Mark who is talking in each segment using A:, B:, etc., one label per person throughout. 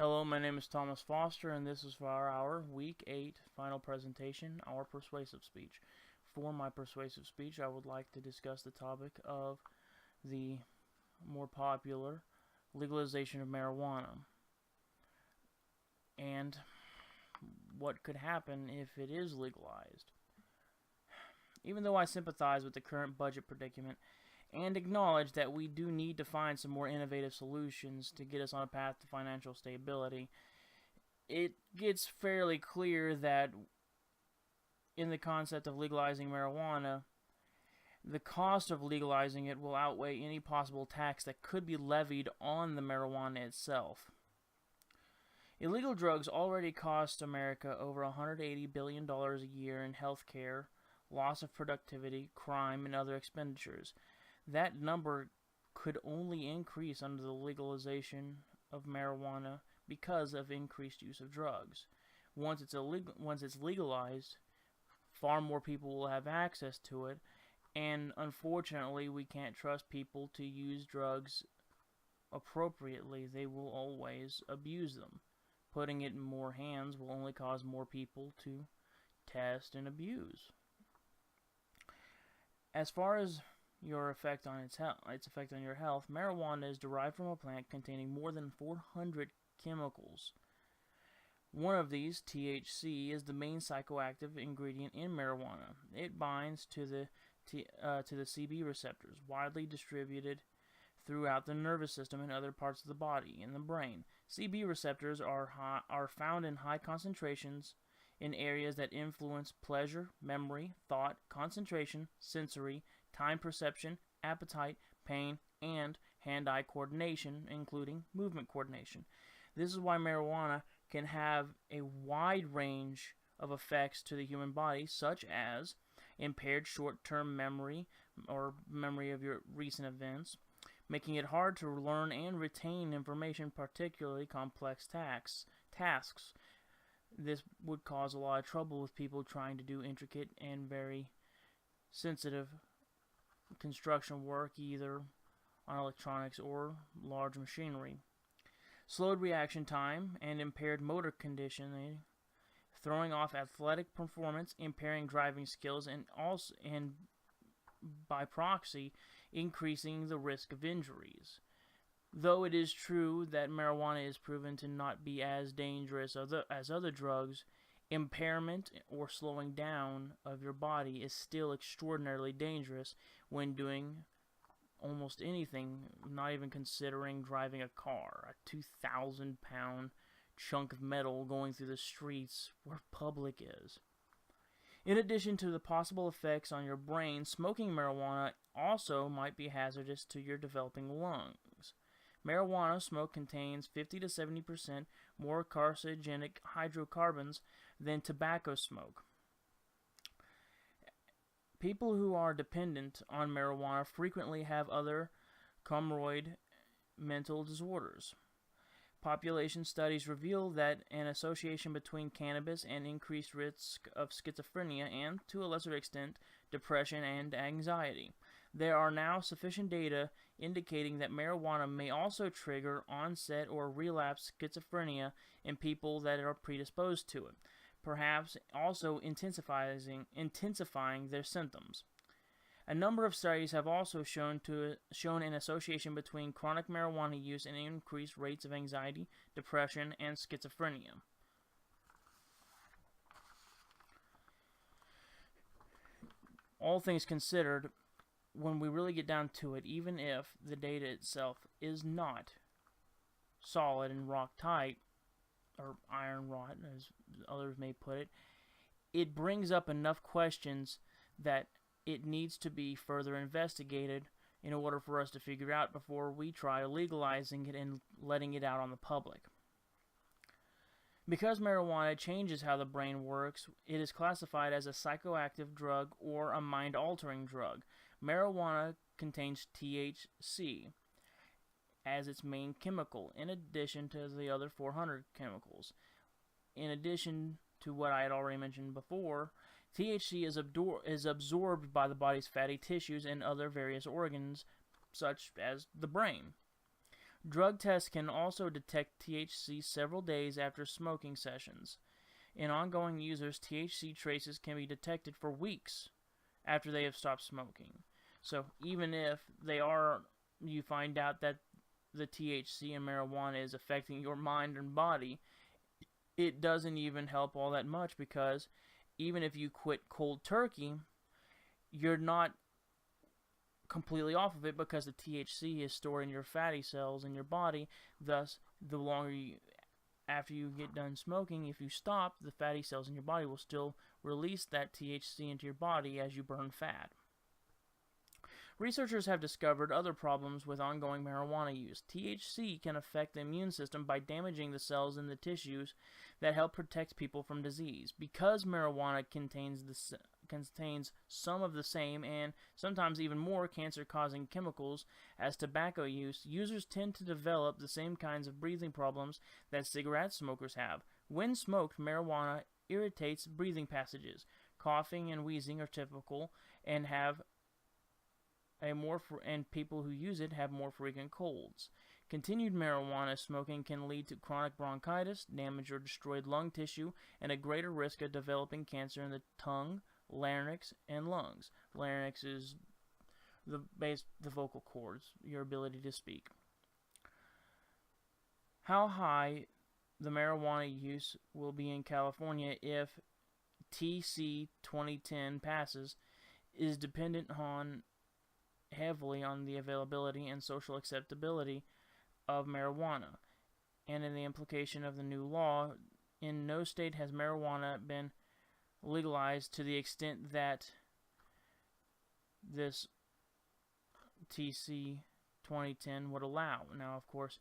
A: Hello, my name is Thomas Foster, and this is for our Week 8 final presentation, our persuasive speech. For my persuasive speech, I would like to discuss the topic of the more popular legalization of marijuana and what could happen if it is legalized. Even though I sympathize with the current budget predicament and acknowledge that we do need to find some more innovative solutions to get us on a path to financial stability, it gets fairly clear that in the concept of legalizing marijuana, the cost of legalizing it will outweigh any possible tax that could be levied on the marijuana itself. Illegal drugs already cost America over $180 billion a year in health care, loss of productivity, crime, and other expenditures. That number could only increase under the legalization of marijuana because of increased use of drugs. Once it's legalized, far more people will have access to it, and unfortunately, we can't trust people to use drugs appropriately. They will always abuse them. Putting it in more hands will only cause more people to test and abuse. As far as your effect on its effect on your health, marijuana is derived from a plant containing more than 400 chemicals. One of these, THC, is the main psychoactive ingredient in marijuana. It binds to the CB receptors, widely distributed throughout the nervous system and other parts of the body and the brain. CB receptors are found in high concentrations in areas that influence pleasure, memory, thought, concentration, sensory, time perception, appetite, pain, and hand-eye coordination, including movement coordination. This is why marijuana can have a wide range of effects to the human body, such as impaired short-term memory or memory of your recent events, making it hard to learn and retain information, particularly complex tasks. This would cause a lot of trouble with people trying to do intricate and very sensitive construction work, either on electronics or large machinery. Slowed reaction time and impaired motor conditioning, throwing off athletic performance, impairing driving skills, and by proxy, increasing the risk of injuries. Though it is true that marijuana is proven to not be as dangerous as other drugs, impairment or slowing down of your body is still extraordinarily dangerous when doing almost anything, not even considering driving a car, a 2,000-pound chunk of metal going through the streets where public is. In addition to the possible effects on your brain, smoking marijuana also might be hazardous to your developing lungs. Marijuana smoke contains 50 to 70% more carcinogenic hydrocarbons than tobacco smoke. People who are dependent on marijuana frequently have other comorbid mental disorders. Population studies reveal that an association between cannabis and increased risk of schizophrenia and, to a lesser extent, depression and anxiety. There are now sufficient data indicating that marijuana may also trigger onset or relapse schizophrenia in people that are predisposed to it, perhaps also intensifying their symptoms. A number of studies have also shown an association between chronic marijuana use and increased rates of anxiety, depression, and schizophrenia. All things considered, when we really get down to it, even if the data itself is not solid and rock tight, or iron rod, as others may put it, it brings up enough questions that it needs to be further investigated in order for us to figure out before we try legalizing it and letting it out on the public. Because marijuana changes how the brain works, it is classified as a psychoactive drug or a mind-altering drug. Marijuana contains THC as its main chemical, in addition to the other 400 chemicals. In addition to what I had already mentioned before, THC is absorbed by the body's fatty tissues and other various organs, such as the brain. Drug tests can also detect THC several days after smoking sessions. In ongoing users, THC traces can be detected for weeks after they have stopped smoking. So even if you find out that the THC in marijuana is affecting your mind and body, it doesn't even help all that much, because even if you quit cold turkey, you're not completely off of it, because the THC is stored in your fatty cells in your body. Thus, the longer after you get done smoking, if you stop, the fatty cells in your body will still release that THC into your body as you burn fat. Researchers have discovered other problems with ongoing marijuana use. THC can affect the immune system by damaging the cells in the tissues that help protect people from disease. Because marijuana contains some of the same and sometimes even more cancer-causing chemicals as tobacco use, users tend to develop the same kinds of breathing problems that cigarette smokers have. When smoked, marijuana irritates breathing passages. Coughing and wheezing are typical, and people who use it have more frequent colds. Continued marijuana smoking can lead to chronic bronchitis, damaged or destroyed lung tissue, and a greater risk of developing cancer in the tongue, larynx, and lungs. Larynx is the vocal cords, your ability to speak. How high the marijuana use will be in California if TC 2010 passes is dependent heavily on the availability and social acceptability of marijuana, and in the implication of the new law. In no state has marijuana been legalized to the extent that this TC 2010 would allow. Now, of course,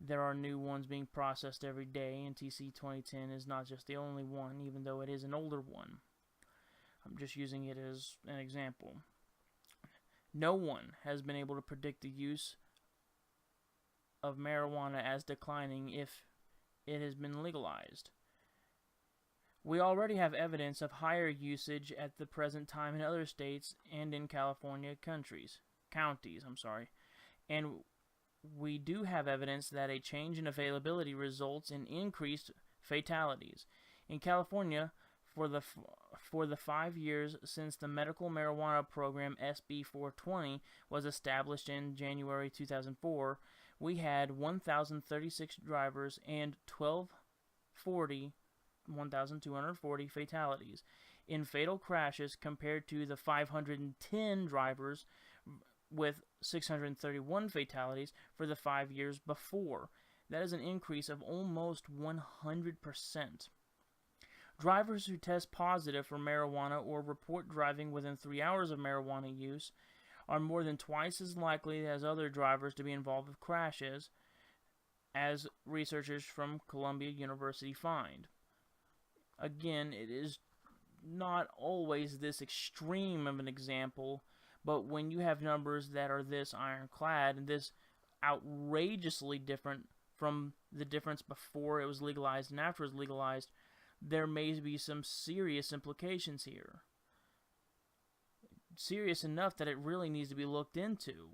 A: there are new ones being processed every day, and TC 2010 is not just the only one, even though it is an older one. I'm just using it as an example. No one has been able to predict the use of marijuana as declining if it has been legalized. We already have evidence of higher usage at the present time in other states and in California counties, and we do have evidence that a change in availability results in increased fatalities. In California, for the 5 years since the medical marijuana program SB 420 was established in January 2004, we had 1,036 drivers and 1,240 fatalities in fatal crashes, compared to the 510 drivers with 631 fatalities for the 5 years before. That is an increase of almost 100%. Drivers who test positive for marijuana or report driving within 3 hours of marijuana use are more than twice as likely as other drivers to be involved with crashes, as researchers from Columbia University find. Again, it is not always this extreme of an example, but when you have numbers that are this ironclad and this outrageously different from the difference before it was legalized and after it was legalized, there may be some serious implications here. Serious enough that it really needs to be looked into.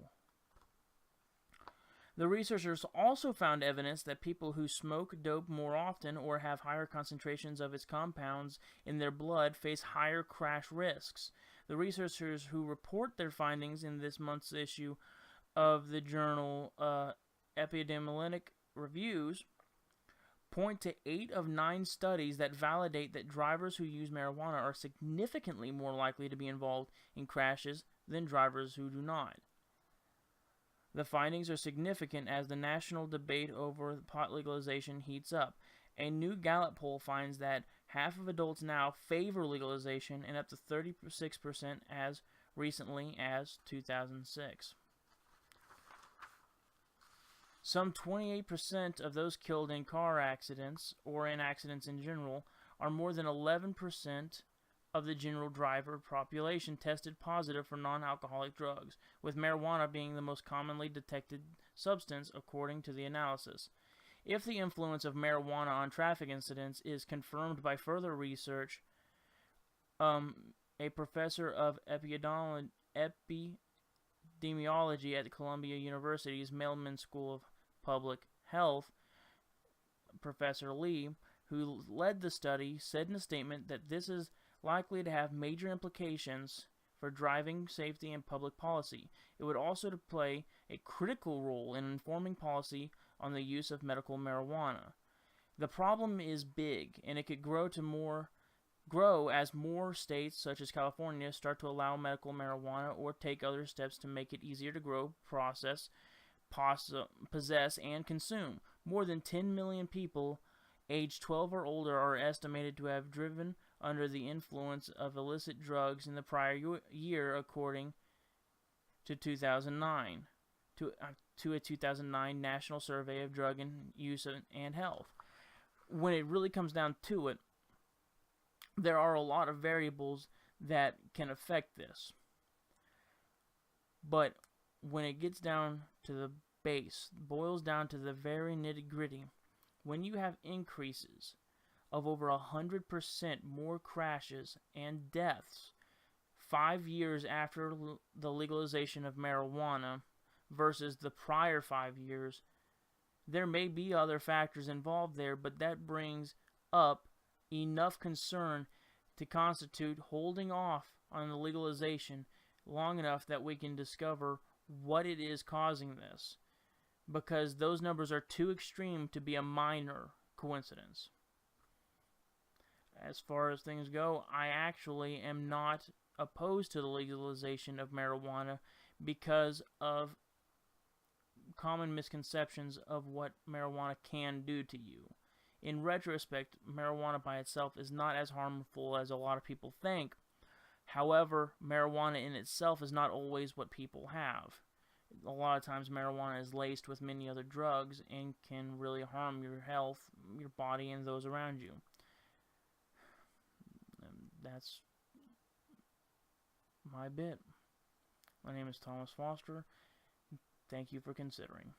A: The researchers also found evidence that people who smoke dope more often or have higher concentrations of its compounds in their blood face higher crash risks. The researchers who report their findings in this month's issue of the journal Epidemiologic Reviews point to 8 of 9 studies that validate that drivers who use marijuana are significantly more likely to be involved in crashes than drivers who do not. The findings are significant as the national debate over pot legalization heats up. A new Gallup poll finds that half of adults now favor legalization, and up to 36% as recently as 2006. Some 28% of those killed in car accidents, or in accidents in general, are more than 11% of the general driver population tested positive for non-alcoholic drugs, with marijuana being the most commonly detected substance according to the analysis. If the influence of marijuana on traffic incidents is confirmed by further research, a professor of epidemiology at Columbia University's Mailman School of Public Health, Professor Lee, who led the study, said in a statement that this is likely to have major implications for driving safety and public policy. It would also play a critical role in informing policy on the use of medical marijuana. The problem is big, and it could grow as more states, such as California, start to allow medical marijuana or take other steps to make it easier to grow, process, possess, and consume. More than 10 million people aged 12 or older are estimated to have driven under the influence of illicit drugs in the prior year, according to 2009 to a 2009 National Survey of Drug Use and Health. When it really comes down to it, there are a lot of variables that can affect this. But when it gets down to the base, boils down to the very nitty-gritty, when you have increases of over 100% more crashes and deaths 5 years after the legalization of marijuana versus the prior 5 years, there may be other factors involved there, but that brings up enough concern to constitute holding off on the legalization long enough that we can discover what it is causing this, because those numbers are too extreme to be a minor coincidence. As far as things go, I actually am not opposed to the legalization of marijuana because of common misconceptions of what marijuana can do to you. In retrospect, marijuana by itself is not as harmful as a lot of people think. However, marijuana in itself is not always what people have. A lot of times marijuana is laced with many other drugs and can really harm your health, your body, and those around you. And that's my bit. My name is Thomas Foster. Thank you for considering.